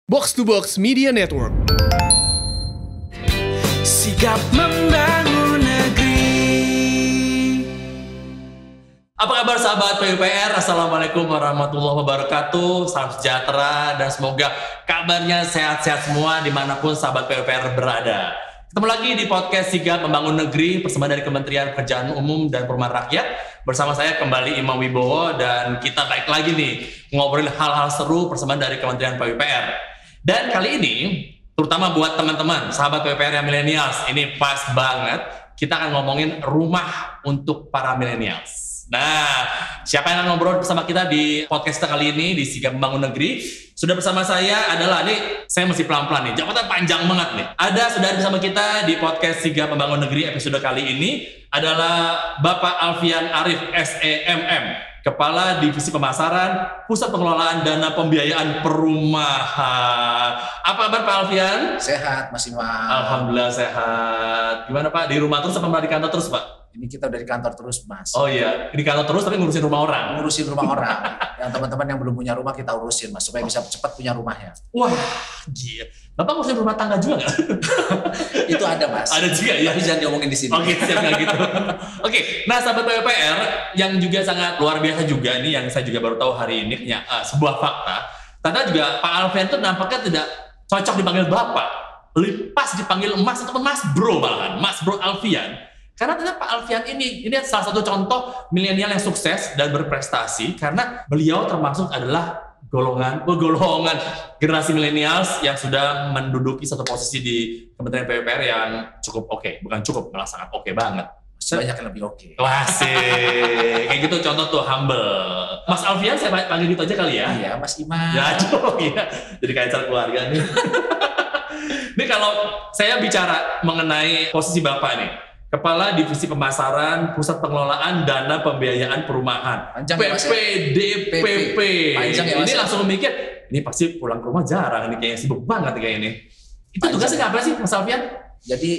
Box to Box Media Network. Sigap membangun negeri. Apa kabar sahabat PUPR? Assalamualaikum warahmatullahi wabarakatuh. Salam sejahtera dan semoga kabarnya sehat-sehat semua dimanapun sahabat PUPR berada. Ketemu lagi di podcast Sigap Membangun Negeri, persembahan dari Kementerian Pekerjaan Umum dan Perumahan Rakyat. Bersama saya kembali Imam Wibowo dan kita balik lagi nih ngobrolin hal-hal seru persembahan dari Kementerian PUPR. Dan kali ini, terutama buat teman-teman, sahabat PUPR yang millennials, ini pas banget, kita akan ngomongin rumah untuk para millennials. Nah, siapa yang akan ngobrol bersama kita di podcast kita kali ini, di Sigap Membangun Negeri? Sudah bersama saya adalah, nih saya mesti pelan-pelan nih, jabatan panjang banget nih. Sudah bersama kita di podcast Sigap Membangun Negeri episode kali ini, adalah Bapak Alfian Arif, SEMM. Kepala Divisi Pemasaran, Pusat Pengelolaan Dana Pembiayaan Perumahan. Apa kabar Pak Alfian? Sehat, Mas Imam. Alhamdulillah sehat. Gimana Pak? Di rumah terus apa di kantor terus Pak? Ini kita udah di kantor terus, Mas. Oh iya, di kantor terus tapi ngurusin rumah orang? Ngurusin rumah orang. Yang teman-teman yang belum punya rumah kita urusin, Mas. Supaya bisa cepat punya rumahnya. Wah, gila. Bapak ngurusin rumah tangga juga nggak? Itu ada, Mas. Ada juga ya? Tapi jangan diomongin di sini. Oke, siap nggak gitu. Oke, nah sahabat PUPR yang juga sangat luar biasa juga nih, yang saya juga baru tahu hari ini, sebuah fakta. Ternyata juga Pak Alfian itu nampaknya tidak cocok dipanggil Bapak. Pas dipanggil Mas ataupun Mas Bro malahan, Mas Bro Alfian. Karena ternyata Pak Alfian ini salah satu contoh milenial yang sukses dan berprestasi karena beliau termasuk adalah golongan generasi milenials yang sudah menduduki satu posisi di Kementerian PUPR yang cukup oke, bukan cukup, malah sangat oke banget. Banyak yang lebih oke. Wah sih, kayak gitu contoh tuh humble. Mas Alfian saya panggil gitu aja kali ya? Iya, Mas Imam. Ya, iya. Jadi kayak acara keluarga nih. Ini kalau saya bicara mengenai posisi Bapak nih, Kepala Divisi Pemasaran, Pusat Pengelolaan Dana Pembiayaan Perumahan, Panjang ya, Mas, ya? PPDPP. Panjang ya, Mas, ini ya? langsung mikir, ini pasti pulang ke rumah jarang, ini kayaknya sibuk banget kayak ini. Itu Panjang. tugasnya apa sih Mas Alfian? Jadi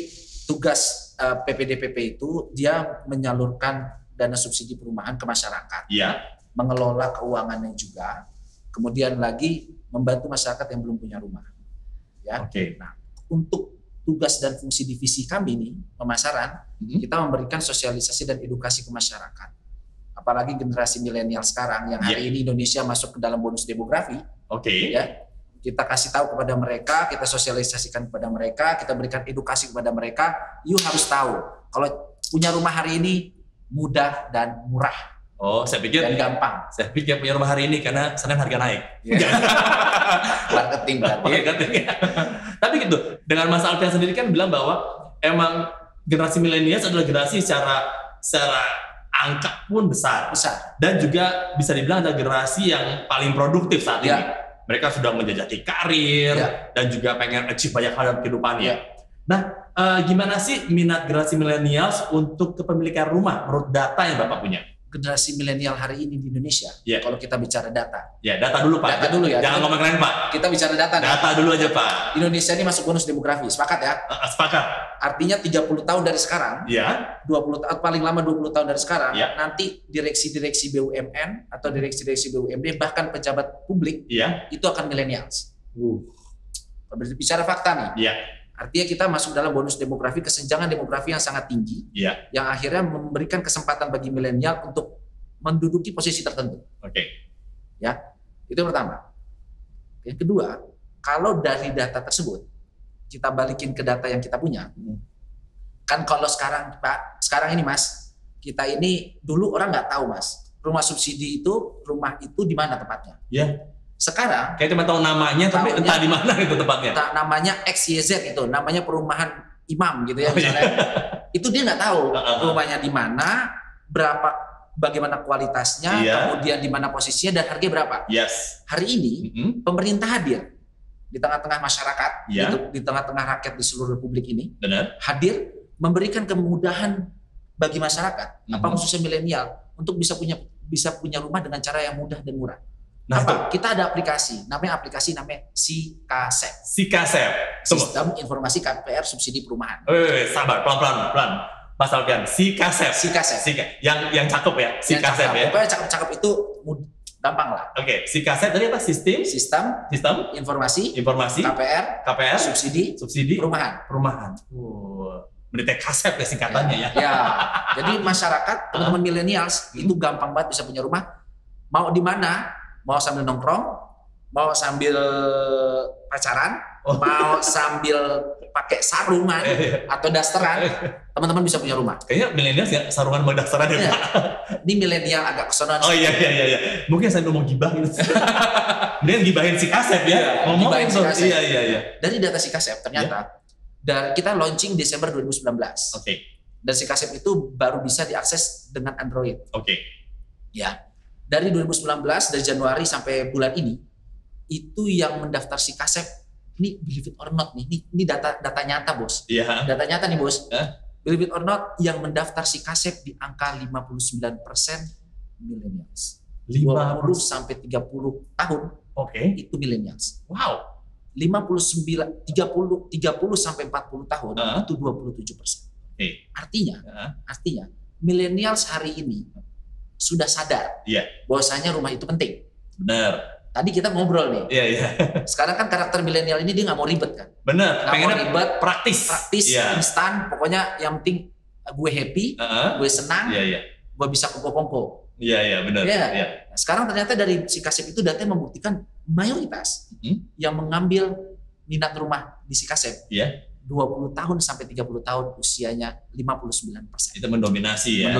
tugas PPDPP itu dia menyalurkan dana subsidi perumahan ke masyarakat. Iya. Mengelola keuangannya juga. Kemudian lagi membantu masyarakat yang belum punya rumah. Ya. Oke. Nah, untuk tugas dan fungsi divisi kami nih, pemasaran, kita memberikan sosialisasi dan edukasi ke masyarakat. Apalagi generasi milenial sekarang yang hari ini Indonesia masuk ke dalam bonus demografi. Oke. Ya, kita kasih tahu kepada mereka, kita sosialisasikan kepada mereka, kita berikan edukasi kepada mereka. You harus tahu kalau punya rumah hari ini mudah dan murah. Oh, saya pikir dan gampang. Saya pikir punya rumah hari ini karena Senin harga naik. Marketing berarti. Iya, tapi gitu, dengan Mas Alfian sendiri kan bilang bahwa emang generasi milenial adalah generasi secara angka pun besar. Dan juga bisa dibilang adalah generasi yang paling produktif saat ini. Mereka sudah menjajaki karir dan juga pengen achieve banyak hal dalam kehidupannya. Nah, gimana sih minat generasi milenial untuk kepemilikan rumah menurut data yang Bapak punya? Generasi milenial hari ini di Indonesia, kalau kita bicara data. Ya, data dulu Pak. Data dulu ya. Jangan ngomong keren Pak. Kita bicara data. Data dulu aja Pak. Indonesia ini masuk bonus demografi, sepakat ya? Sepakat. Artinya 30 tahun dari sekarang, 20 tahun, paling lama 20 tahun dari sekarang, nanti direksi-direksi BUMN atau direksi-direksi BUMD, bahkan pejabat publik, itu akan millennials. Bicara fakta nih. Artinya kita masuk dalam bonus demografi, kesenjangan demografi yang sangat tinggi, yang akhirnya memberikan kesempatan bagi milenial untuk menduduki posisi tertentu. Ya, itu yang pertama. Yang kedua, kalau dari data tersebut kita balikin ke data yang kita punya, kan kalau sekarang Pak, sekarang ini Mas, kita ini dulu orang nggak tahu Mas, rumah subsidi itu, rumah itu di mana tepatnya? Sekarang kayak cuma tahu namanya tapi entah di mana itu tepatnya. Namanya XYZ itu, namanya perumahan Imam gitu ya misalnya. Itu dia nggak tahu rumahnya di mana, berapa, bagaimana kualitasnya, kemudian di mana posisinya dan harganya berapa. Hari ini pemerintah hadir di tengah-tengah masyarakat, di tengah-tengah rakyat di seluruh republik ini. Hadir memberikan kemudahan bagi masyarakat, apa khususnya milenial untuk bisa punya rumah dengan cara yang mudah dan murah. Kita ada aplikasi, namanya SIKASEP. Sistem Informasi KPR Subsidi Perumahan. Sabar, pelan-pelan. Mas Alfian, SIKASEP. Yang cakep ya, SIKASEP ya. Pokoknya cakep-cakep itu gampang lah. Oke, si kaset tadi apa? Sistem, informasi, KPR, subsidi, perumahan. Mendetek kaset ya singkatannya ya. Ya, jadi masyarakat, teman-teman milenials itu gampang banget bisa punya rumah. Mau di mana? Mau sambil nongkrong, mau sambil pacaran, mau sambil pakai sarungan atau dasteran, teman-teman bisa punya rumah. Kayaknya milenial ya sarungan sama dasteran ya. Ini milenial agak kesono. Oh iya. Mungkin saya ngomong gibah gitu. Mending gibahin si Kasep ya. Ngomongin si Kasep. Iya. Dari data si Kasep ternyata dan kita launching Desember 2019. Oke. Dan si Kasep itu baru bisa diakses dengan Android. Oke. Ya. Dari 2019 dari Januari sampai bulan ini itu yang mendaftar si Kasep ini believe it or not nih. Ini data nyata, Bos. Iya. Data nyata nih, Bos. Believe it or not yang mendaftar si Kasep di angka 59% millennials. 20 sampai 30 tahun. Oke. Itu millennials. Wow. 30 sampai 40 tahun itu 27%. Artinya millennials hari ini sudah sadar bahwasanya rumah itu penting. Benar. Tadi kita ngobrol nih. Iya. Sekarang kan karakter milenial ini dia nggak mau ribet kan. Benar. Nggak mau ribet, praktis, instan. Pokoknya yang penting gue happy, gue senang, gue bisa kongko-kongko. Iya, benar. Nah, sekarang ternyata dari si Kasep itu data membuktikan mayoritas yang mengambil minat rumah di si Kasep 20 tahun sampai 30 tahun usianya 59%. Itu mendominasi ya.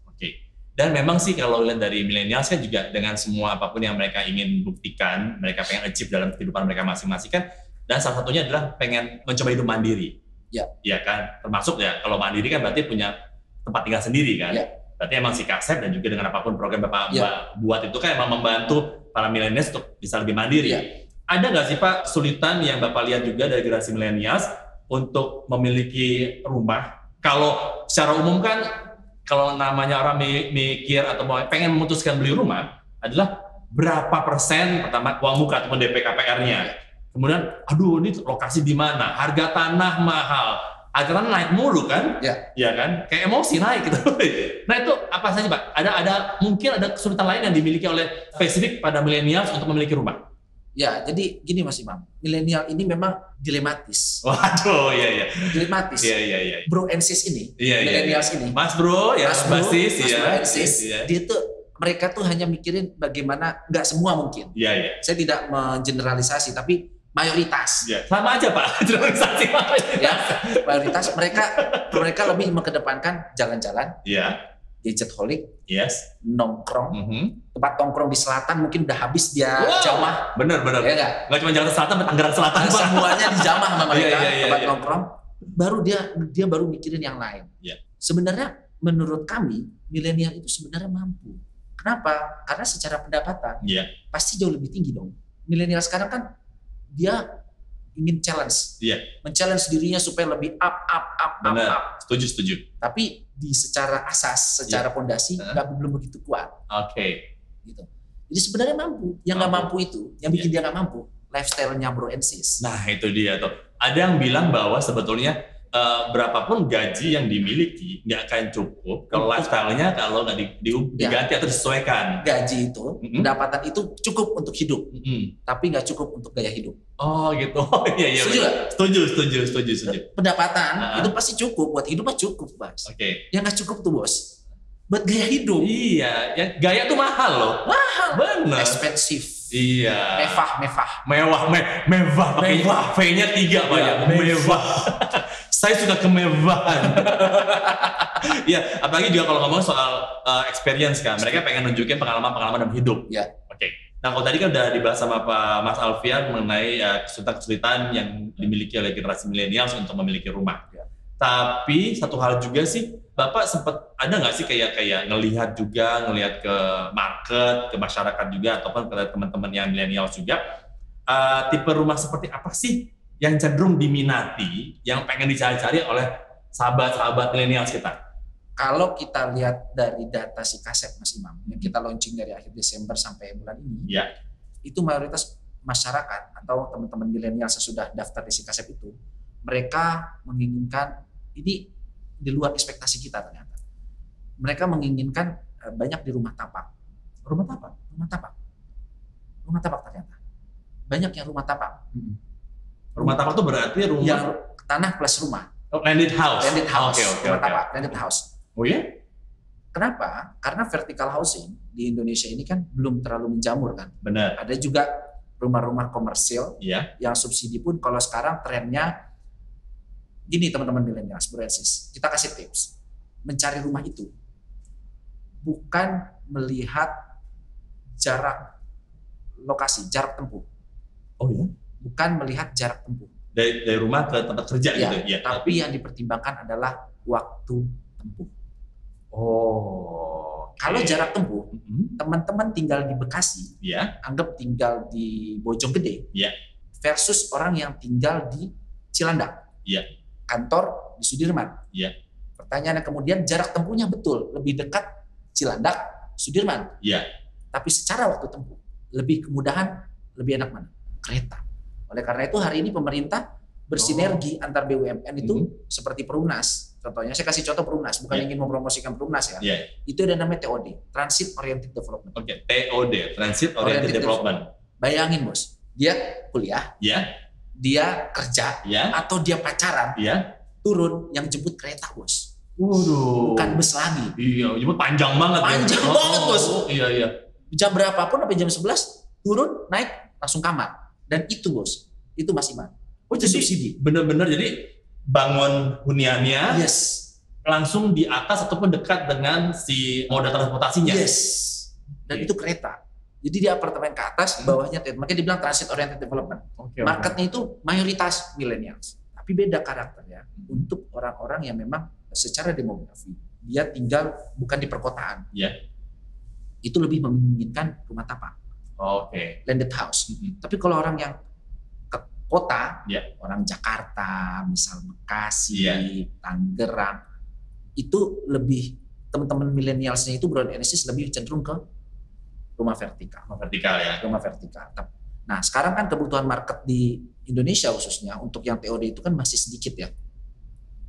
Oke. Dan memang sih kalau lihat dari milenial kan juga dengan semua apapun yang mereka ingin buktikan, mereka pengen achieve dalam kehidupan mereka masing-masing kan. Dan salah satunya adalah pengen mencoba hidup mandiri. Iya kan? Termasuk ya kalau mandiri kan berarti punya tempat tinggal sendiri kan. Berarti emang si Kasep dan juga dengan apapun program Bapak buat itu kan emang membantu para milenials untuk bisa lebih mandiri. Ada nggak sih Pak kesulitan yang Bapak lihat juga dari generasi milenials untuk memiliki rumah? Kalau secara umum kan kalau namanya orang mikir atau mau pengen memutuskan beli rumah adalah berapa persen pertama uang muka ataupun DP KPR-nya. Kemudian, aduh ini lokasi di mana? Harga tanah mahal. Harga tanah naik mulu kan? Ya kan? Kayak emosi naik gitu. Nah itu apa saja Pak? Mungkin ada kesulitan lain yang dimiliki oleh spesifik pada milenials untuk memiliki rumah? Ya, jadi gini Mas Imam, milenial ini memang dilematis. Waduh, iya. Dilematis. Iya. Bro and sis ini, milenials ini. Mas Bro, ya, Mas Sis, dia tuh mereka tuh hanya mikirin bagaimana, nggak semua mungkin. Iya. Saya tidak mengeneralisasi, tapi mayoritas. Sama aja Pak, generalisasi mayoritas mereka lebih mengedepankan jalan-jalan. Gadgetholic, nongkrong, tempat nongkrong di selatan mungkin udah habis dia jamah. Bener. Ya nggak cuma Jakarta Selatan, Tangerang Selatan. Semuanya dijamah sama mereka, tempat nongkrong. Baru dia baru mikirin yang lain. Sebenarnya menurut kami milenial itu sebenarnya mampu. Kenapa? Karena secara pendapatan pasti jauh lebih tinggi dong. Milenial sekarang kan dia ingin challenge, men-challenge dirinya supaya lebih up. Setuju. Tapi di secara asas, secara fondasi belum begitu kuat. Gitu. Jadi sebenarnya mampu. Yang nggak mampu itu, yang bikin dia nggak mampu, lifestyle-nya Bro and Sis. Nah itu dia tuh. Ada yang bilang bahwa sebetulnya berapapun gaji yang dimiliki nggak akan cukup kalau lifestyle-nya kalau nggak diganti atau disesuaikan. Gaji itu, pendapatan itu cukup untuk hidup, tapi nggak cukup untuk gaya hidup. Oh gitu. Iya. Setuju. Pendapatan itu pasti cukup buat hidup, mah cukup Bos. Yang nggak cukup tuh Bos, buat gaya hidup. Iya, yang gaya tuh mahal loh. Mahal. Bener. Expensive. Iya. Mewah. Pakai V-nya 3 Pak ya. Mewah. Saya suka kemewahan. Ya, apalagi juga kalau ngomong soal experience kan, mereka pengen nunjukin pengalaman dalam hidup. Nah, kalau tadi kan udah dibahas sama Pak Mas Alfian mengenai kesulitan-kesulitan yang dimiliki oleh generasi milenial untuk memiliki rumah. Tapi satu hal juga sih, Bapak sempat ada nggak sih kayak ngelihat ke market, ke masyarakat juga, ataupun ke teman-teman yang milenial juga, tipe rumah seperti apa sih yang cenderung diminati, yang pengen dicari-cari oleh sahabat-sahabat milenial kita? Kalau kita lihat dari data si Kasep Mas Imam, yang kita launching dari akhir Desember sampai bulan ini, itu mayoritas masyarakat atau teman-teman milenial sesudah daftar di si Kasep itu, mereka menginginkan, ini di luar ekspektasi kita ternyata. Mereka menginginkan banyak di rumah tapak. Rumah tapak. Rumah tapak ternyata. Banyak yang rumah tapak. Rumah tapak itu berarti rumah yang tanah plus rumah. Landed house. Landed house. Okay. Rumah tapak, landed house. Oh ya? Kenapa? Karena vertical housing di Indonesia ini kan belum terlalu menjamur kan. Benar. Ada juga rumah-rumah komersil yang subsidi pun kalau sekarang trennya gini teman-teman milenial, Broensis. Kita kasih tips. Mencari rumah itu bukan melihat jarak lokasi, jarak tempuh. Oh ya? Bukan melihat jarak tempuh. Dari rumah ke tempat kerja gitu ya. Tapi yang dipertimbangkan adalah waktu tempuh. Oh. Kalau jarak tempuh, teman-teman tinggal di Bekasi, anggap tinggal di Bojonggede, versus orang yang tinggal di Cilandak, kantor di Sudirman. Pertanyaannya kemudian jarak tempuhnya betul lebih dekat Cilandak, Sudirman. Tapi secara waktu tempuh lebih kemudahan, lebih enak mana? Kereta. Oleh karena itu hari ini pemerintah bersinergi antar BUMN itu seperti Perumnas. Contohnya saya kasih contoh Perumnas, bukan ingin mempromosikan Perumnas ya. Itu ada namanya TOD, Transit Oriented Development. Oke, TOD, Transit Oriented Development. Bayangin bos, dia kuliah, dia kerja, atau dia pacaran, turun yang jemput kereta bos. Waduh. Bukan bus lagi. Iya, jemput panjang banget. Panjang banget bos. Iya. Jam berapapun sampai jam 11 turun naik langsung kamar. Dan itu bos, itu Mas Iman. Oh jadi subsidi. Bener-bener jadi bangun huniannya langsung di atas ataupun dekat dengan si moda transportasinya. Dan itu kereta. Jadi di apartemen ke atas, bawahnya makanya dibilang transit oriented development. Marketnya itu mayoritas millennials. Tapi beda karakternya untuk orang-orang yang memang secara demografi dia tinggal bukan di perkotaan. Itu lebih menginginkan rumah tapak. Landed house. Tapi kalau orang yang ke kota, orang Jakarta, misal Bekasi, Tangerang, itu lebih teman-teman milenialsnya itu Broensis lebih cenderung ke rumah vertikal. Rumah vertikal. Nah, sekarang kan kebutuhan market di Indonesia khususnya untuk yang TOD itu kan masih sedikit ya.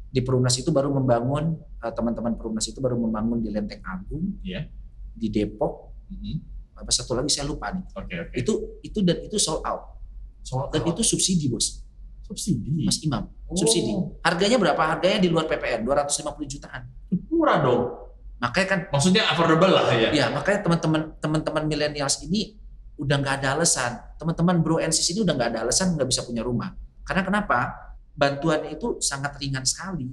Di Perumnas itu baru membangun, teman-teman Perumnas itu baru membangun di Lenteng Agung, di Depok. Apa satu lagi saya lupa nih. Itu sold out. Dan itu subsidi bos. Subsidi. Mas Imam. Subsidi. Harganya berapa? Harganya di luar PPN 250 jutaan. Murah dong. Makanya kan. Maksudnya affordable lah ya. Ya makanya teman-teman millennials ini udah nggak ada alasan. Teman-teman Broensis ini udah nggak ada alasan nggak bisa punya rumah. Karena kenapa? Bantuannya itu sangat ringan sekali.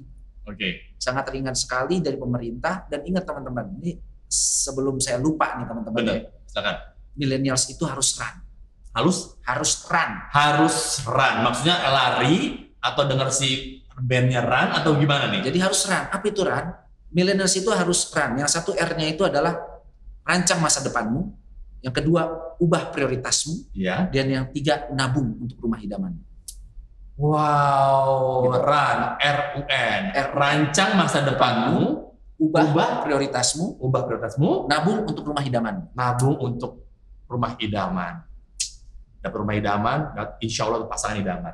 Sangat ringan sekali dari pemerintah. Dan ingat teman-teman ini sebelum saya lupa nih teman-teman ya. Millennials itu harus run. Harus run. Maksudnya lari atau dengar si bandnya run atau gimana nih? Jadi harus run. Apa itu run? Millennials itu harus run. Yang satu R-nya itu adalah rancang masa depanmu. Yang kedua ubah prioritasmu. Dan yang tiga nabung untuk rumah idaman. Wow. Gitu. Run. R-U-N. Rancang masa depanmu. Ubah prioritasmu, nabung untuk rumah idaman. Dapat rumah idaman, insya Allah pasangan idaman.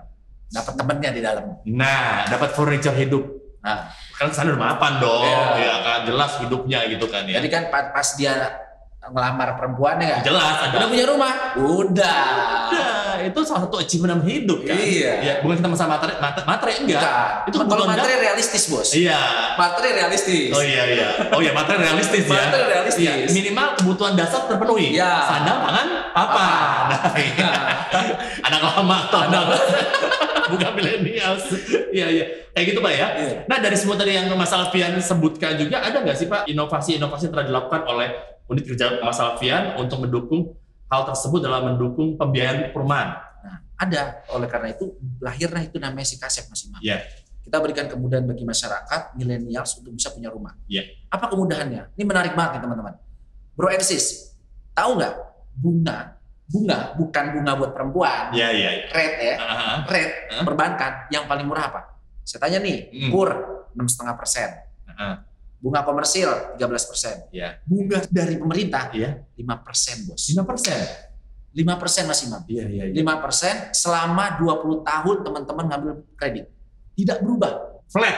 Dapat temennya di dalam. Nah, dapat furniture hidup. Nah, kan sana rumah apaan dong? Ya kan jelas hidupnya gitu kan ya. Jadi kan pas dia ngelamar perempuannya kan? Jelas ada. Udah punya rumah? Udah. Itu salah satu achievement hidup kan? Ya, bukan kita masalah materi enggak. Itu kalau materi realistis bos. Materi realistis. Oh iya materi realistis ya. Materi realistis. Ya, minimal kebutuhan dasar terpenuhi. Sandang, pangan, papan. Anak lama atau anak bukan milenials. Iya. Kayak gitu Pak ya. Nah dari semua tadi yang Mas Alfian sebutkan juga ada nggak sih Pak inovasi-inovasi yang telah dilakukan oleh unit kerja Mas Alfian untuk mendukung hal tersebut dalam mendukung pembiayaan perumahan? Nah, ada. Oleh karena itu lahirlah itu namanya si KASEP Mas Imam. Kita berikan kemudahan bagi masyarakat milenials untuk bisa punya rumah. Apa kemudahannya? Ini menarik banget nih teman-teman. Broensis, tahu nggak bunga bukan bunga buat perempuan. Rate ya. Rate perbankan yang paling murah apa? Saya tanya nih, KUR 6,5%. Bunga komersil 13%. Bunga dari pemerintah 5% bos. 5% Mas Imam. 5% selama 20 tahun teman-teman ngambil kredit. Tidak berubah. Flat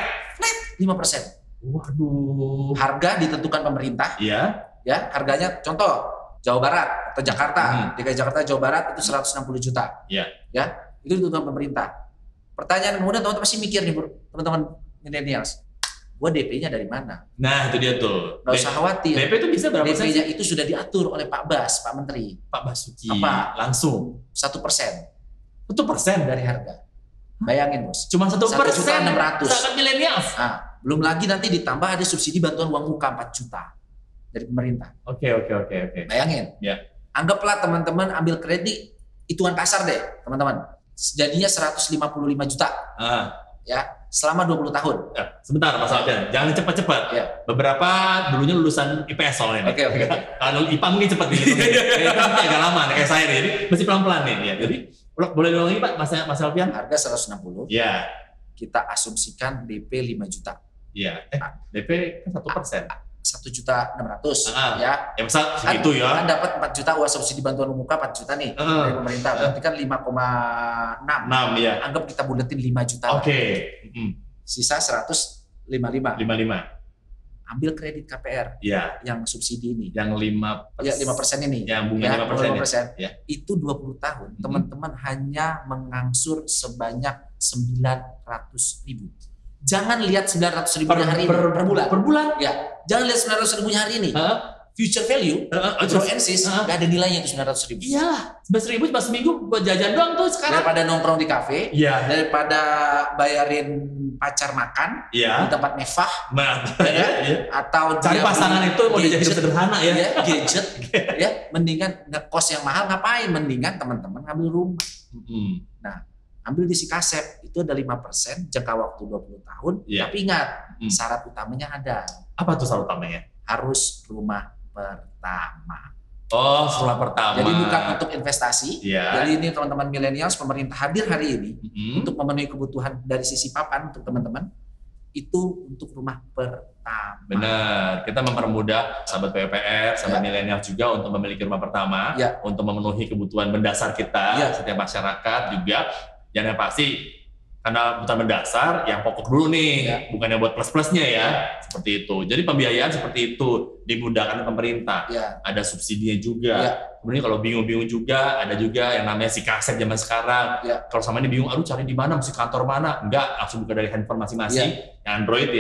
5%. Waduh. Harga ditentukan pemerintah. Ya, harganya contoh Jawa Barat atau Jakarta, DKI Jakarta, Jawa Barat itu 160 juta. Ya, itu kebutuhan pemerintah. Pertanyaan kemudian teman-teman pasti mikir nih, teman-teman millennials, gua DP-nya dari mana? Nah, itu dia tuh. Nggak usah khawatir. DP itu bisa berapa persen? DP-nya itu sudah diatur oleh Pak Bas, Pak Menteri. Pak Basuki. Apa? Langsung. 1% 1% dari harga. Bayangin bos. Cuma 1%. 1.600.000. Sangat milenials. Nah, belum lagi nanti ditambah ada subsidi bantuan uang muka 4 juta dari pemerintah. Oke. Bayangin. Ya. Anggaplah teman-teman ambil kredit, hitungan kasar deh teman-teman. Jadinya 155 juta. Ya, selama 20 tahun. Ya, sebentar Mas Alfian, jangan cepat-cepat. Ya. Beberapa dulunya lulusan IPS soalnya. Oke. Kalau IPA mungkin cepat nih. Agak lama kayak saya nih. Jadi mesti pelan-pelan nih. Ya. Jadi boleh dong lagi Pak, Mas Alfian? Harga 160. Ya. Kita asumsikan DP 5 juta. Iya. DP kan 1%. 1.600.000 ya. Ya misal segitu ya. Kan dapat 4 juta uang subsidi bantuan muka 4 juta nih dari pemerintah. Berarti kan 5,6. 6 ya. Anggap kita buletin 5 juta. Oke. Sisa 155. Ambil kredit KPR. Iya. Yang subsidi ini. Yang 5%. Ya 5% ini. Yang bunga 5%. Ya. Itu 20 tahun. Teman-teman hanya mengangsur sebanyak 900.000. Jangan lihat 900.000 hari ini per bulan. Per bulan? Ya. Jangan lihat 900.000 hari ini. Future value, Proensis, nggak ada nilainya itu 900.000. Iya, 11.000 cuma seminggu buat jajan doang tuh sekarang. Daripada nongkrong di kafe, daripada bayarin pacar makan di tempat mewah, atau cari pasangan itu mau dijadikan sederhana ya. Gadget, ya, mendingan ngekos yang mahal ngapain? Mendingan teman-teman ngambil rumah. Nah, ambil di Sikasep itu ada 5%, jangka waktu 20 tahun. Tapi ingat, syarat utamanya ada. Apa tuh syarat utamanya? Harus rumah pertama. Oh, rumah pertama. Jadi bukan untuk investasi. Jadi ini teman-teman milenials, pemerintah hadir hari ini untuk memenuhi kebutuhan dari sisi papan untuk teman-teman. Itu untuk rumah pertama. Benar, kita mempermudah sahabat PUPR, sahabat milenial juga untuk memiliki rumah pertama, untuk memenuhi kebutuhan mendasar kita setiap masyarakat juga. Dan yang pasti karena kebutuhan mendasar yang pokok dulu nih, bukan yang buat plus-plusnya ya, seperti itu. Jadi pembiayaan seperti itu dimudahkan pemerintah. Ada subsidinya juga. Kemudian kalau bingung-bingung juga, ada juga yang namanya Sikasep zaman sekarang. Kalau sama ini bingung, aduh cari di mana, mesti kantor mana? Enggak, langsung buka dari handphone masing-masing. Yang Android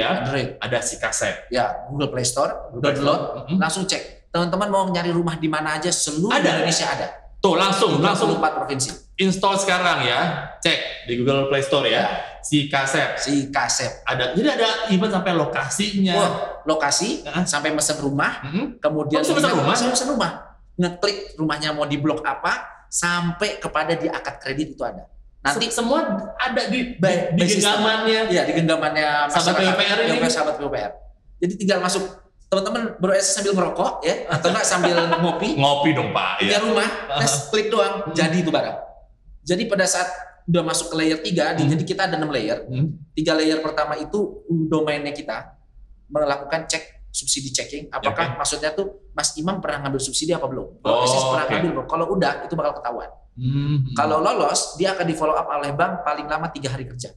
ada Sikasep. Google Play Store, download, langsung cek. Teman-teman mau nyari rumah di mana aja, seluruh Indonesia ada. Tuh langsung 4 provinsi. Install sekarang ya, cek di Google Play Store ya. Sikasep. Ada. Jadi ada even sampai lokasinya. Lokasi sampai mesen rumah, kemudian mesen rumah. Ngeklik rumahnya mau di blok apa, sampai kepada di akad kredit itu ada. Nanti semua ada di genggamannya. Iya, di genggamannya sahabat PUPR ini. Sahabat PUPR. Jadi tinggal masuk. Teman-teman sambil ngerokok ya, atau enggak sambil ngopi. Ngopi dong Pak. Di rumah, klik doang, jadi itu barang. Jadi pada saat udah masuk ke layer 3, jadi kita ada 6 layer. 3 layer pertama itu domainnya kita melakukan cek subsidi checking. Apakah maksudnya tuh Mas Imam pernah ngambil subsidi apa belum? Kalau pernah ngambil belum? Kalau udah itu bakal ketahuan. Kalau lolos, dia akan di follow up oleh bank paling lama 3 hari kerja.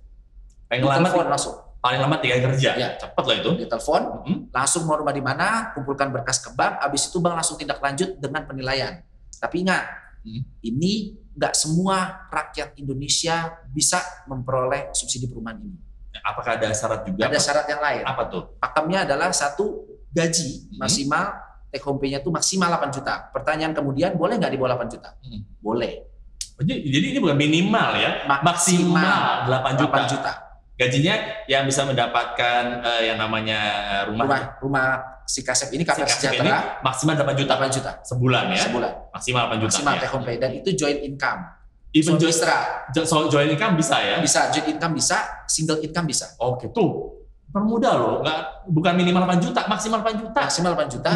Paling lama langsung. Paling lama 3 hari kerja. Cepet lah itu. Ditelepon, langsung mau rumah di mana, kumpulkan berkas ke bank, habis itu bank langsung tindak lanjut dengan penilaian. Tapi ingat, ini nggak semua rakyat Indonesia bisa memperoleh subsidi perumahan ini. Apakah ada syarat juga? Ada syarat yang lain. Apa tuh? Pakemnya adalah 1 gaji maksimal, take home pay-nya tuh maksimal 8 juta. Pertanyaan kemudian, boleh nggak di bawah 8 juta? Boleh. Jadi ini bukan minimal ya, maksimal 8 juta. Gajinya yang bisa mendapatkan yang namanya rumah Sikasep ini KPR Sejahtera maksimal 8 juta sebulan ya. Maksimal 8 juta. Maksimal take home pay dan itu joint income. Even joint income bisa ya? Bisa, joint income bisa, single income bisa. Oke tuh. Permudah loh, bukan minimal 8 juta, maksimal 8 juta. Maksimal 8 juta,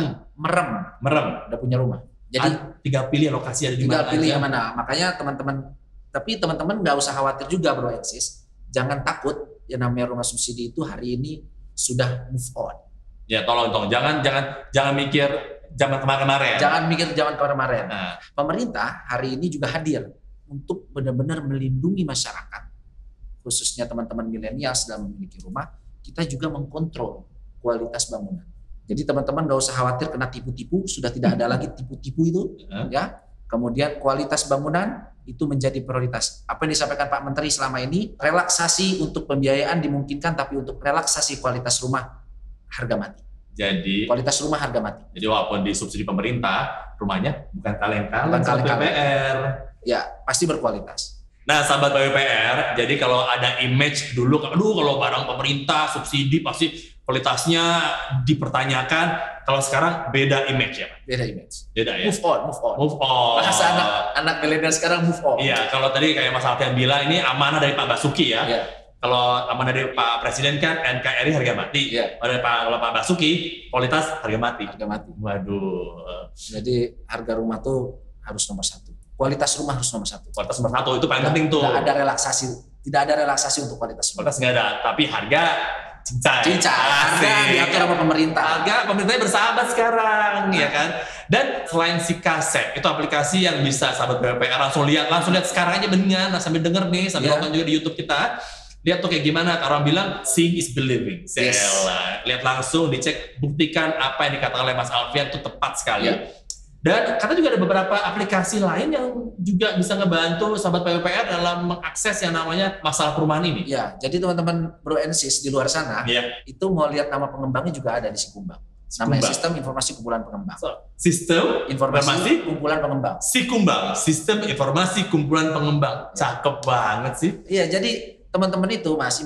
merem. Udah punya rumah. Jadi tinggal pilih lokasi ada di mana. Tinggal pilih yang mana. Makanya teman-teman nggak usah khawatir juga Bro Eksis. Jangan takut. Yang namanya rumah subsidi itu hari ini sudah move on. Ya tolong jangan mikir zaman kemarin. Jangan mikir zaman kemarin. Pemerintah hari ini juga hadir untuk benar-benar melindungi masyarakat, khususnya teman-teman milenial dalam memiliki rumah. Kita juga mengkontrol kualitas bangunan. Jadi teman-teman nggak usah khawatir kena tipu-tipu, sudah tidak ada lagi tipu-tipu itu, ya. Kemudian kualitas bangunan itu menjadi prioritas. Apa yang disampaikan Pak Menteri selama ini, relaksasi untuk pembiayaan dimungkinkan, tapi untuk relaksasi kualitas rumah harga mati. Jadi kualitas rumah harga mati. Jadi walaupun disubsidi pemerintah, rumahnya bukan kaleng-kaleng PUPR. Ya, pasti berkualitas. Nah, sahabat PUPR, jadi kalau ada image dulu, kalau barang pemerintah subsidi pasti kualitasnya dipertanyakan. Kalau sekarang beda image ya, Pak? Beda image. Beda ya. Move on. Bahasa anak milenial sekarang move on. Iya, kalau tadi kayak Mas Alfian bilang ini amanah dari Pak Basuki ya. Iya. Kalau amanah dari Pak Presiden kan NKRI harga mati. Iya. Kalau Pak Basuki kualitas harga mati. Harga mati. Waduh. Jadi harga rumah tuh harus nomor 1. Kualitas rumah harus nomor 1. Kualitas nomor 1 itu paling penting tuh. Tidak ada relaksasi untuk kualitas rumah. Kualitas nggak ada, tapi harga cincai. Harga diatur sama pemerintah. Harga pemerintahnya bersahabat sekarang, ya kan? Dan selain si Kasep, itu aplikasi yang bisa sahabat PUPR langsung lihat sekarang aja dengan sambil denger nih, sambil nonton juga di YouTube kita. Lihat tuh kayak gimana, orang bilang seeing is believing. Yes. Lihat langsung, dicek, buktikan apa yang dikatakan oleh Mas Alfian itu tepat sekali. Dan karena juga ada beberapa aplikasi lain yang juga bisa ngebantu sahabat PUPR dalam mengakses yang namanya masalah perumahan ini. Ya, jadi teman-teman Bro and Sis di luar sana, itu mau lihat nama pengembangnya juga ada di Sikumbang. Namanya Sistem Informasi Kumpulan Pengembang. Sistem Informasi Kumpulan Pengembang. Sikumbang, Sistem Informasi Kumpulan Pengembang. Cakep banget sih. Iya, jadi teman-teman itu masih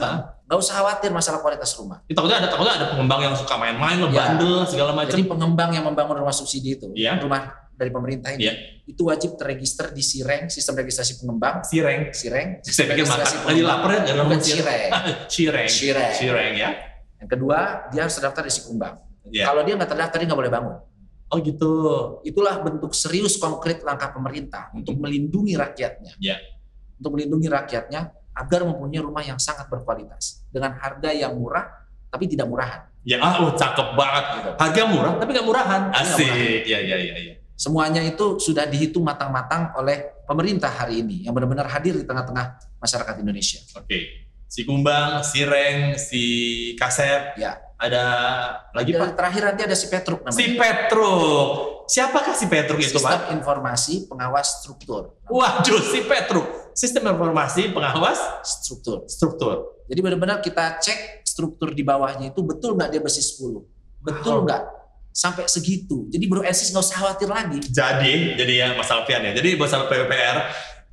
nggak usah khawatir masalah kualitas rumah. Takutnya ada pengembang yang suka main-main, bandel segala macam. Jadi pengembang yang membangun rumah subsidi itu, rumah dari pemerintah ini, itu wajib terregister di SIRENG, Sistem Registrasi Pengembang. SIRENG. Sistem Registrasi Pengembang. Lagi lapar ya, bukan SIRENG. SIRENG ya. Yang kedua, dia harus terdaftar di Sikumbang. Kalau dia nggak terdaftar, dia nggak boleh bangun. Oh gitu. Itulah bentuk serius konkret langkah pemerintah untuk melindungi rakyatnya. Untuk melindungi rakyatnya agar mempunyai rumah yang sangat berkualitas dengan harga yang murah tapi tidak murahan. Ya, cakep banget. Gitu. Harga murah tapi nggak murahan. Asik. Iya. Semuanya itu sudah dihitung matang-matang oleh pemerintah hari ini yang benar-benar hadir di tengah-tengah masyarakat Indonesia. Oke. Sikumbang, SIRENG, si Kasep. Ya. Ada lagi Pak? Terakhir nanti ada si Petruk namanya. Si Petruk. Siapakah si Petruk itu, Pak? Sistem Informasi Pengawas Struktur. Waduh, si Petruk. Sistem Informasi Pengawas Struktur. Jadi benar-benar kita cek struktur di bawahnya itu betul nggak dia bersih 10? Betul nggak? Sampai segitu. Jadi Bro Esis nggak usah khawatir lagi. Jadi ya Mas Alfian ya. Jadi buat sahabat PUPR,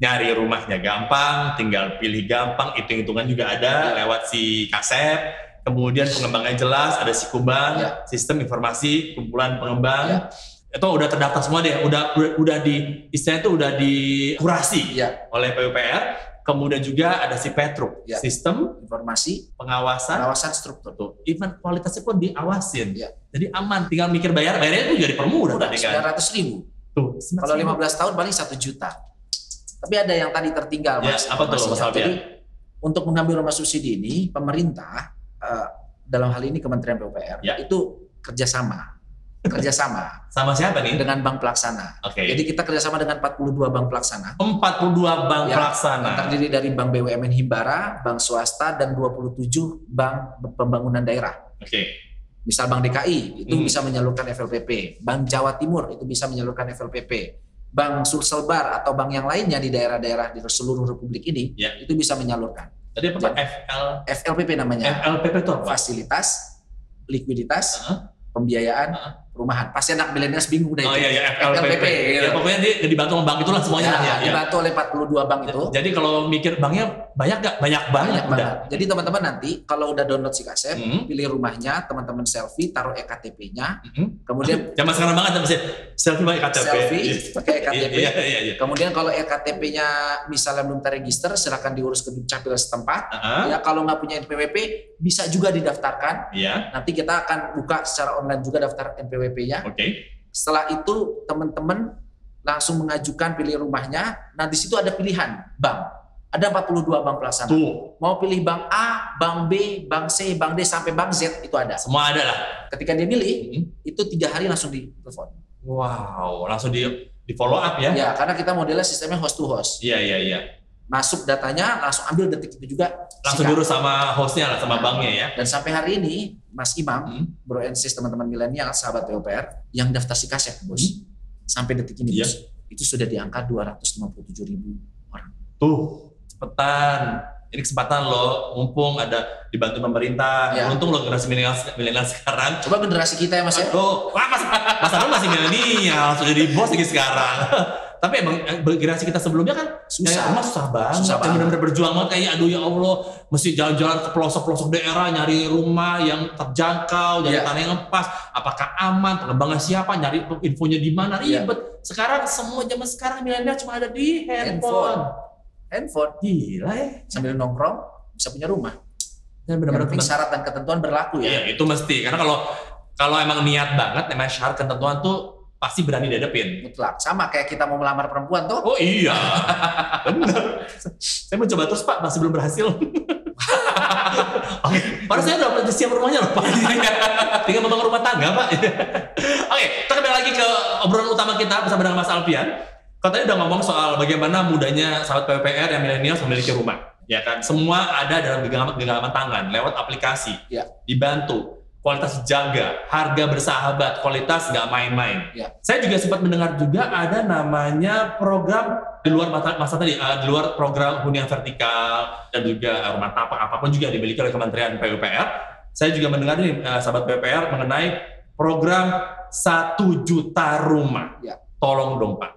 nyari rumahnya gampang, tinggal pilih gampang, hitung-hitungan juga ada lewat si Kasep. Kemudian pengembangnya jelas, ada Sikumbang, Sistem Informasi Kumpulan Pengembang. Itu udah terdaftar semua deh, udah di istilahnya itu udah dikurasi oleh PUPR. Kemudian juga ada si Petruk, Sistem Informasi Pengawasan Struktur. Tuh, even kualitasnya pun diawasin. Jadi aman, tinggal mikir bayarnya itu juga dipermudah tadi kan. 900.000. Tuh, kalau 15 tahun paling 1 juta. Tapi ada yang tadi tertinggal, Mas. Apa tuh, Mas Alfian? Jadi untuk mengambil rumah subsidi ini, pemerintah dalam hal ini Kementerian PUPR itu kerjasama sama siapa nih? Dengan bank pelaksana. Jadi kita kerjasama dengan 42 bank pelaksana. 42 bank pelaksana. Terdiri dari Bank BUMN Himbara, bank swasta, dan 27 bank pembangunan daerah. Misal Bank DKI itu bisa menyalurkan FLPP, Bank Jawa Timur itu bisa menyalurkan FLPP, Bank Sulselbar atau bank yang lainnya di daerah-daerah di seluruh republik ini itu bisa menyalurkan. Tadi apa? FLPP namanya. FLPP itu apa? Fasilitas, likuiditas, pembiayaan, perumahan. Pasti anak milenial bingung deh. FLPP. Ya, pokoknya dia dibantu sama bank itulah semuanya. Dibantu oleh 42 bank itu. Jadi kalau mikir banknya banyak nggak? Banyak banget. Jadi teman-teman nanti kalau udah download si Kasep, pilih rumahnya, teman-teman selfie, taruh EKTP-nya. Kemudian zaman sekarang banget selfie pakai EKTP. Pakai EKTP. Kemudian kalau EKTP-nya misalnya belum terregister, silakan diurus ke Dukcapil setempat. Ya, kalau nggak punya NPWP bisa juga didaftarkan. Nanti kita akan buka secara online juga daftar NPWP-nya. Setelah itu teman-teman langsung mengajukan pilih rumahnya. Nah di situ ada pilihan bank. Ada 42 bank pelaksana. Mau pilih bank A, bank B, bank C, bank D sampai bank Z itu ada. Semua ada lah. Ketika dia milih, itu 3 hari langsung ditelepon. Wow, langsung di follow up ya? Ya, karena kita modelnya sistemnya host to host. Iya. masuk datanya, langsung ambil detik itu juga. Langsung diurus sama hostnya lah, sama banknya ya. Dan sampai hari ini, Mas Imam, Bro and Sis, teman-teman milenial, sahabat PUPR, yang daftar Sikasep, Bos, sampai detik ini, Bos, itu sudah di angka 257.000 orang. Tuh, cepetan. Ini kesempatan lo, mumpung ada dibantu pemerintah. Untung lo generasi milenial sekarang. Coba generasi kita ya Mas ya. Wah, Mas Arul masih milenial, sudah di bos lagi sekarang. Tapi emang generasi kita sebelumnya kan susah banget. Yang benar-benar berjuang banget kayak aduh ya Allah, mesti jalan-jalan ke pelosok-pelosok daerah nyari rumah yang terjangkau, nyari tanah yang pas, apakah aman, pengembangan siapa, nyari infonya di mana, ribet. Sekarang semua zaman sekarang milenial cuma ada di handphone. Gila ya. Sambil nongkrong bisa punya rumah. Dan benar-benar syarat dan ketentuan berlaku ya. Iya, itu mesti. Karena kalau emang niat banget, emang syarat ketentuan tuh pasti berani dihadapin. Mutlak. Sama kayak kita mau melamar perempuan tuh. Oh iya. Benar. Saya mau coba terus Pak, masih belum berhasil. Oke, padahal saya udah siap rumahnya loh Pak. Tinggal membangun rumah tangga Pak. Oke, kita kembali lagi ke obrolan utama kita bersama dengan Mas Alfian. Katanya udah ngomong soal bagaimana mudahnya sahabat PUPR yang milenial memiliki rumah, ya kan? Semua ada dalam genggaman tangan, lewat aplikasi, dibantu, kualitas jaga, harga bersahabat, kualitas nggak main-main. Saya juga sempat mendengar juga ada namanya program di luar masa tadi, di luar program hunian vertikal dan juga rumah tapak apapun juga dimiliki oleh Kementerian PUPR. Saya juga mendengar nih sahabat PUPR mengenai program 1 juta rumah. Tolong dong Pak.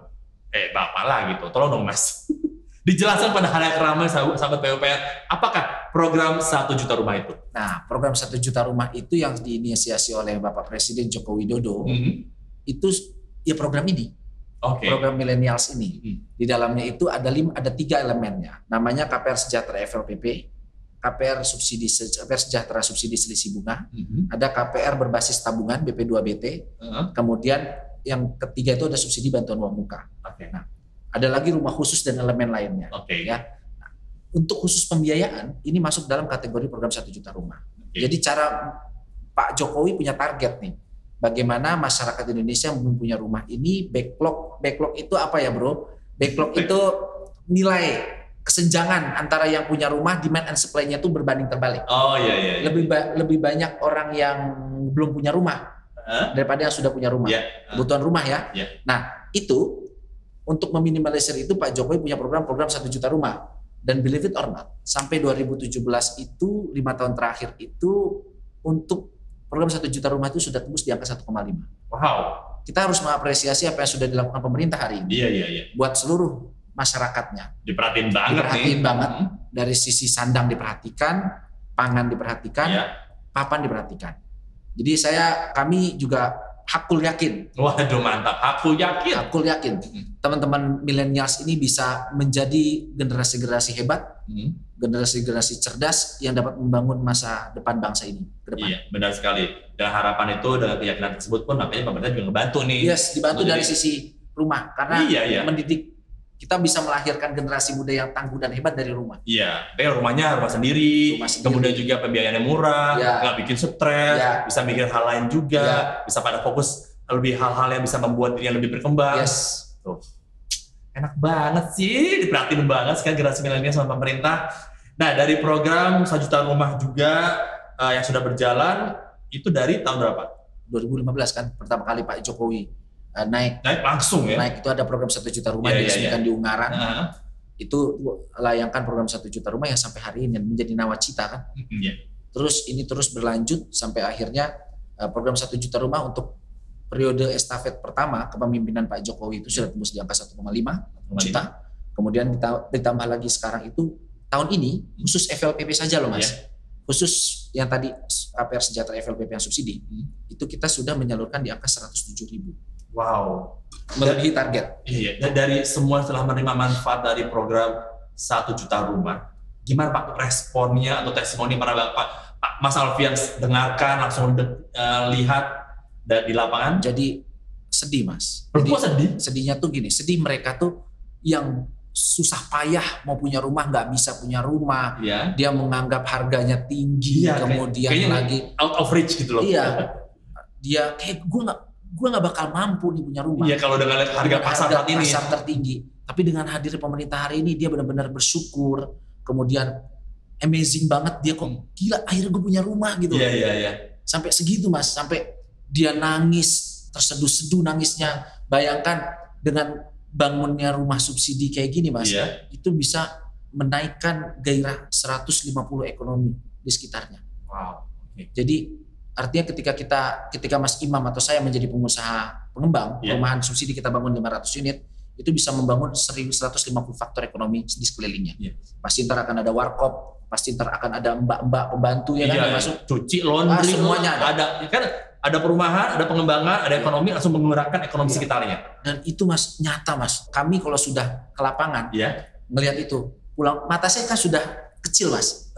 Bapak lah gitu, tolong dong Mas. Dijelaskan pada halayak ramai sahabat PUPR, apakah program 1 juta rumah itu? Nah, program 1 juta rumah itu yang diinisiasi oleh Bapak Presiden Joko Widodo, itu ya program ini, program millennials ini. Di dalamnya itu ada 3 elemennya, namanya KPR Sejahtera FLPP, KPR Sejahtera Subsidi Selisih Bunga, ada KPR Berbasis Tabungan BP2BT, kemudian yang ketiga itu ada subsidi bantuan uang muka. Nah, ada lagi rumah khusus dan elemen lainnya. Ya. Nah, untuk khusus pembiayaan ini masuk dalam kategori program 1 juta rumah. Jadi cara Pak Jokowi punya target nih, bagaimana masyarakat Indonesia belum punya rumah ini backlog itu apa ya bro? Backlog itu nilai kesenjangan antara yang punya rumah, demand and supply-nya itu berbanding terbalik. Oh iya. Lebih banyak orang yang belum punya rumah daripada yang sudah punya rumah, kebutuhan rumah ya. Nah itu untuk meminimalisir itu Pak Jokowi punya program 1 juta rumah, dan believe it or not sampai 2017 itu 5 tahun terakhir itu untuk program 1 juta rumah itu sudah tembus di angka 1,5. Wow. Kita harus mengapresiasi apa yang sudah dilakukan pemerintah hari ini. Iya. Buat seluruh masyarakatnya. Diperhatiin banget. Dari sisi sandang diperhatikan, pangan diperhatikan, papan diperhatikan. Jadi kami juga hakul yakin. Waduh mantap, hakul yakin. Teman-teman millennials ini bisa menjadi generasi-generasi hebat, generasi-generasi cerdas yang dapat membangun masa depan bangsa ini ke depan. Iya, benar sekali. Dan harapan itu dengan keyakinan tersebut pun makanya pemerintah juga ngebantu nih. Dibantu dari sisi rumah karena mendidik. Kita bisa melahirkan generasi muda yang tangguh dan hebat dari rumah. Iya, rumah sendiri, kemudian juga pembiayaannya murah, nggak bikin stres, bisa mikir hal lain juga, bisa pada fokus lebih hal-hal yang bisa membuat dirinya lebih berkembang. Tuh. Enak banget sih, diperhatiin banget sekarang generasi milenial sama pemerintah. Nah, dari program 1 juta rumah juga yang sudah berjalan, itu dari tahun berapa? 2015 kan, pertama kali Pak Jokowi naik langsung ya. Naik itu ada program 1 juta rumah diresmikan di Ungaran. Itu layangkan program 1 juta rumah yang sampai hari ini menjadi nawacita kan. Terus ini terus berlanjut sampai akhirnya program 1 juta rumah untuk periode estafet pertama kepemimpinan Pak Jokowi itu sudah tembus di angka 1,5 juta. Kemudian ditambah lagi sekarang itu tahun ini khusus FLPP saja loh Mas. Khusus yang tadi KPR Sejahtera FLPP yang subsidi itu kita sudah menyalurkan di angka 107.000. Wow, melebihi target. Iya, dan dari semua setelah menerima manfaat dari program 1 juta rumah, gimana Pak responnya atau testimoni para Pak Mas Alfian dengarkan langsung lihat di lapangan? Jadi sedih Mas. Sedihnya tuh gini, sedih mereka tuh yang susah payah mau punya rumah nggak bisa punya rumah, dia menganggap harganya tinggi, kemudian lagi out of reach gitu loh. Iya, dia kayak gue nggak bakal mampu nih punya rumah. Iya kalau dengan harga pasar saat ini. Pasar tertinggi. Tapi dengan hadir pemerintah hari ini, dia benar-benar bersyukur. Kemudian amazing banget, dia kok gila akhirnya gue punya rumah gitu. Sampai segitu Mas, sampai dia nangis, terseduh-seduh nangisnya. Bayangkan dengan bangunnya rumah subsidi kayak gini Mas, itu bisa menaikkan gairah 150 ekonomi di sekitarnya. Wow. Jadi artinya ketika Mas Imam atau saya menjadi pengusaha pengembang perumahan subsidi, kita bangun 500 unit, itu bisa membangun 150 faktor ekonomi di sekelilingnya. Pasti ntar akan ada warkop, pasti ntar akan ada mbak-mbak pembantu yang masuk, cuci, laundry, semuanya ada. Kan ada perumahan, ada pengembangan, ada ekonomi, langsung menggerakkan ekonomi sekitarnya. Dan itu Mas, nyata Mas. Kami kalau sudah ke lapangan, ngelihat itu, pulang mata saya kan sudah kecil Mas.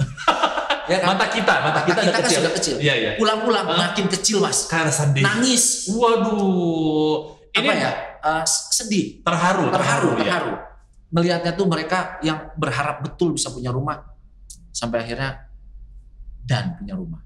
Ya kan? Mata kita kan sudah kecil. Pulang-pulang makin kecil Mas. Karena sedih. Nangis. Waduh. Ini apa ya? Sedih. Terharu. Melihatnya tuh mereka yang berharap betul bisa punya rumah, sampai akhirnya punya rumah.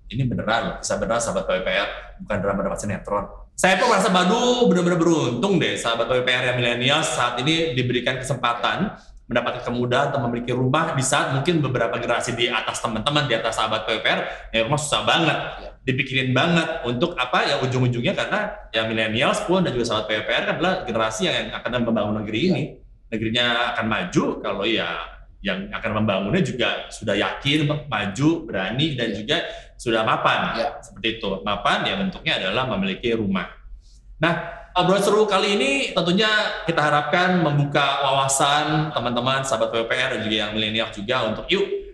Ini beneran, bisa beneran sahabat PWPR, bukan drama sinetron. Saya pun merasa benar-benar beruntung deh sahabat PWPR yang milenial saat ini diberikan kesempatan mendapatkan kemudahan untuk memiliki rumah di saat mungkin beberapa generasi di atas teman-teman, di atas sahabat PWPR, yang rumah susah banget, dipikirin banget untuk apa ya ujung-ujungnya, karena yang milenials pun dan juga sahabat PWPR kan adalah generasi yang akan membangun negeri ini. Negerinya akan maju kalau yang akan membangunnya juga sudah yakin, maju, berani, dan juga sudah mapan. Seperti itu. Mapan ya bentuknya adalah memiliki rumah. Nah, obrolan seru kali ini tentunya kita harapkan membuka wawasan teman-teman sahabat PWPR dan juga yang milenial juga untuk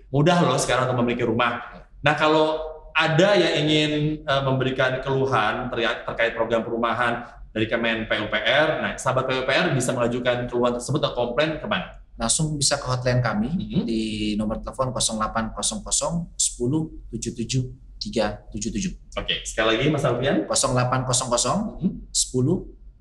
mudah loh sekarang untuk memiliki rumah. Nah, kalau ada yang ingin memberikan keluhan terkait program perumahan dari Kemen PUPR, nah sahabat PUPR bisa mengajukan keluhan tersebut atau komplain kemana? Langsung bisa ke hotline kami di nomor telepon 0800 10 77 377. Oke, sekali lagi Mas Alfian. 0800 10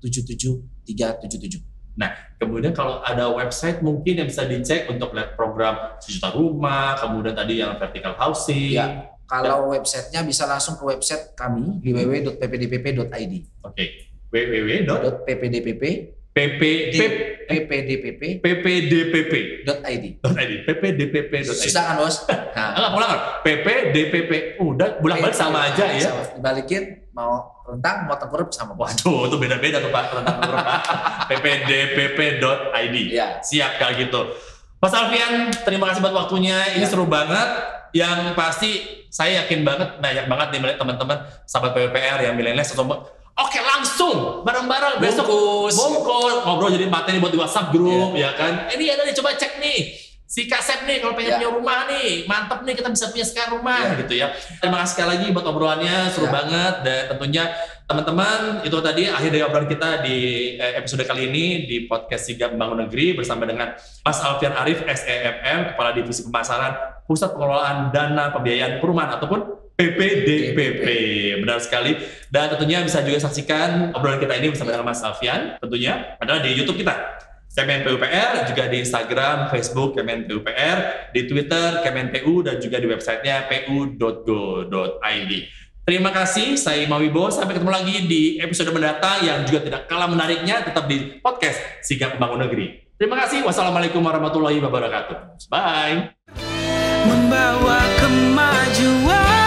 77 377. Nah, kemudian kalau ada website mungkin yang bisa dicek untuk lihat program sejuta rumah, kemudian tadi yang vertical housing. Kalau websitenya bisa langsung ke website kami di www.ppdpp.id. Oke, ppdpp.id. Susah kan Bos? Ulang. ppdpp. Udah bolak-balik sama aja ya. Dibalikin mau rentang mau tengkurap sama. Waduh, itu beda-beda tuh Pak, rentang tengkurap. ppdpp.id. Siap kalau gitu. Mas Alfian, terima kasih buat waktunya. Ini seru banget. Yang pasti saya yakin banget banyak banget nih teman-teman sahabat PWPR yang milenial oke, langsung bareng-bareng besok bungkus ngobrol jadi materi buat di WhatsApp grup ya kan. Ini ada nih, coba cek nih si Kasep nih kalau pengen punya rumah nih, mantep nih kita bisa punya sekarang rumah gitu ya. Terima kasih sekali lagi buat obrolannya, seru banget. Dan tentunya teman-teman, itu tadi akhir dari obrolan kita di episode kali ini di podcast Sigap Membangun Negeri bersama dengan Mas Alfian Arif SEMM, Kepala Divisi Pemasaran Pusat Pengelolaan Dana Pembiayaan Perumahan ataupun PPDPP. Benar sekali. Dan tentunya bisa juga saksikan obrolan kita ini bersama dengan Mas Alfian tentunya adalah di YouTube kita Kemen PUPR, juga di Instagram, Facebook Kemen PUPR, di Twitter Kemen PU, dan juga di websitenya pu.go.id. Terima kasih, saya Imam Wibowo. Sampai ketemu lagi di episode mendatang yang juga tidak kalah menariknya, tetap di podcast Sigap Membangun Negeri. Terima kasih. Wassalamualaikum warahmatullahi wabarakatuh. Bye. Membawa kemajuan.